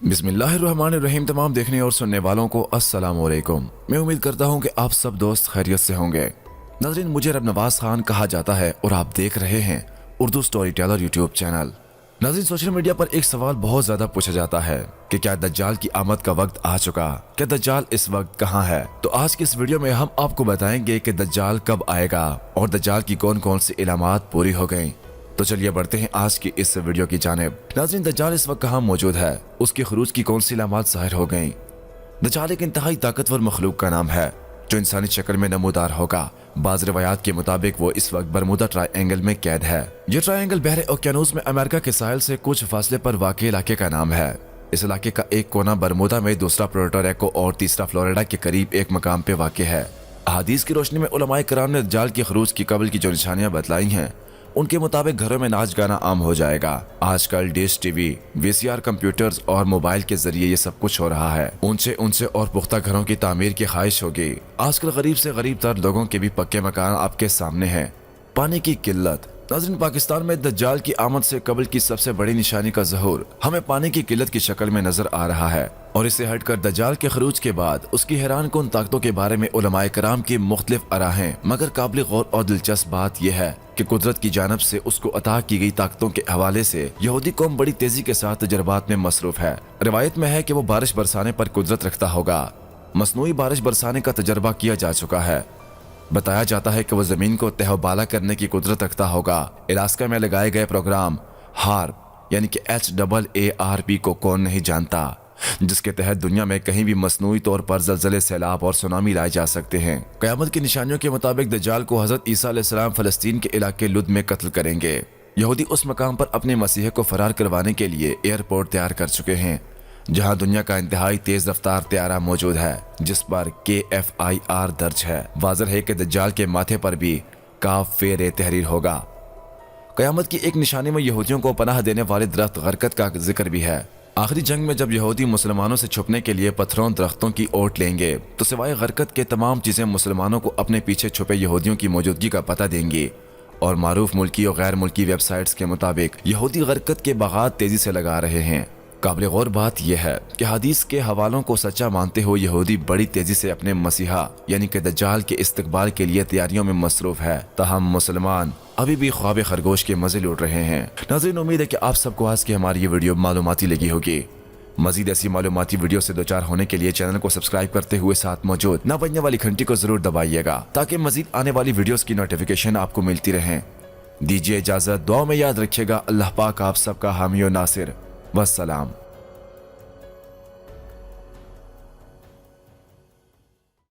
बिस्मिल्लाहिर्रहमानिर्रहीम। तमाम देखने और सुनने वालों को अस्सलाम वालेकुम। मैं उम्मीद करता हूँ कि आप सब दोस्त खैरियत से होंगे। नाज़रीन, मुझे रब नवाज खान कहा जाता है और आप देख रहे हैं Urdu story teller YouTube channel. नाज़रीन, सोशल मीडिया पर एक सवाल बहुत ज़्यादा पूछा जाता है कि क्या दज्जाल की आमद का वक्त आ चुका, क्या दज्जाल इस वक्त कहाँ है। तो आज की इस वीडियो में हम आपको बताएंगे कि दज्जाल कब आएगा और दज्जाल की कौन कौन सी इलामात पूरी हो गई। तो चलिए बढ़ते हैं आज की इस वीडियो की जानिब। नाज़रीन, दज्जाल इस वक्त कहाँ मौजूद है, उसके खरूज की कौन सी इलामात ज़ाहिर हो गई। दज्जाल एक इंतहाई ताकतवर मखलूक का नाम है जो इंसानी शक्ल में नमूदार होगा। बाज़ रिवायात के मुताबिक वो इस वक्त बरमूदा ट्रायंगल में कैद है। ये ट्रायंगल बहरे ओकेयानूस में अमेरिका के साहिल से कुछ फासले पर वाक़ इलाके का नाम है। इस इलाके का एक कोना बरमूदा में, दूसरा पोर्टो रिको और तीसरा फ्लोरिडा के करीब एक मकाम पे वाक़ है। अहादीस की रोशनी में उलमाए कराम ने दज्जाल की खरूज की कबल की जो निशानियां बतलाई हैं, उनके मुताबिक घरों में नाच गाना आम हो जाएगा। आजकल डिश टीवी, वीसीआर कंप्यूटर्स और मोबाइल के जरिए ये सब कुछ हो रहा है। ऊंचे ऊंचे और पुख्ता घरों की तामीर की ख्वाहिश होगी। आजकल गरीब से गरीब तर लोगों के भी पक्के मकान आपके सामने हैं। पानी की किल्लत। नाज़रीन, पाकिस्तान में दज्जाल की आमद से कबल की सबसे बड़ी निशानी का ज़हूर हमें पानी की किल्लत की शक्ल में नजर आ रहा है। और इससे हटकर दज्जाल के खरूज के बाद उसकी हैरानकुन ताकतों के बारे में उलमाए कराम की मुख्तलिफ आरा हैं, मगर काबिल गौर और दिलचस्प बात यह है कि कुदरत की जानब से उसको अता की गई ताकतों के हवाले से यहूदी कौम बड़ी तेजी के साथ तजर्बात में मसरूफ है। रिवायत में है कि वो बारिश बरसाने पर कुदरत रखता होगा। मसनूई बारिश बरसाने का तजर्बा किया जा चुका है। बताया जाता है कि वो जमीन को तहबाला करने की कुदरत रखता होगा। इलास्का में लगाए गए प्रोग्राम हार्प यानी कि HAARP को कौन नहीं जानता, जिसके तहत दुनिया में कहीं भी मसनूई तौर पर जलजले, सैलाब और सुनामी लाए जा सकते हैं। क़यामत की निशानियों के मुताबिक दज्जाल को हजरत ईसा अलैहिस्सलाम फ़लस्तीन के इलाके लुद में कत्ल करेंगे। यहूदी उस मकाम पर अपने मसीह को फरार करवाने के लिए एयरपोर्ट तैयार कर चुके हैं, जहां दुनिया का इंतहाई तेज रफ्तार त्यारा मौजूद है, जिस पर KFIR दर्ज है। वाज़ेह है कि दज्जाल के माथे पर भी काफ फेर तहरीर होगा। क़यामत की एक निशानी में यहूदियों को पनाह देने वाले दरख्त गरकत का जिक्र भी है। आखिरी जंग में जब यहूदी मुसलमानों से छुपने के लिए पत्थरों दरख्तों की ओट लेंगे, तो सिवाय गरकत के तमाम चीजें मुसलमानों को अपने पीछे छुपे यहूदियों की मौजूदगी का पता देंगी। और मारूफ मुल्की और गैर मुल्की वेबसाइट्स के मुताबिक यहूदी गरकत के बागात तेजी से लगा रहे हैं। काबिल गौर बात यह है कि हदीस के हवालों को सच्चा मानते हुए यहूदी बड़ी तेजी से अपने मसीहा यानी कि दज्जाल के इस्तकबाल के लिए तैयारियों में मसरूफ है। तहम मुसलमान अभी भी ख्वाब खरगोश के मजे लूट रहे हैं। नाज़रीन, उम्मीद है कि आप सबको आज की हमारी ये वीडियो मालूमाती लगी होगी। मजीद ऐसी मालूमाती वीडियो से दो चार होने के लिए चैनल को सब्सक्राइब करते हुए साथ मौजूद ना बजने वाली घंटी को जरूर दबाइएगा, ताकि मजीद आने वाली वीडियोस की नोटिफिकेशन आपको मिलती रहे। दीजिए इजाजत, दुआ में याद रखिएगा। अल्लाह पाक आप सबका हामी और नासिर। वस्सलाम।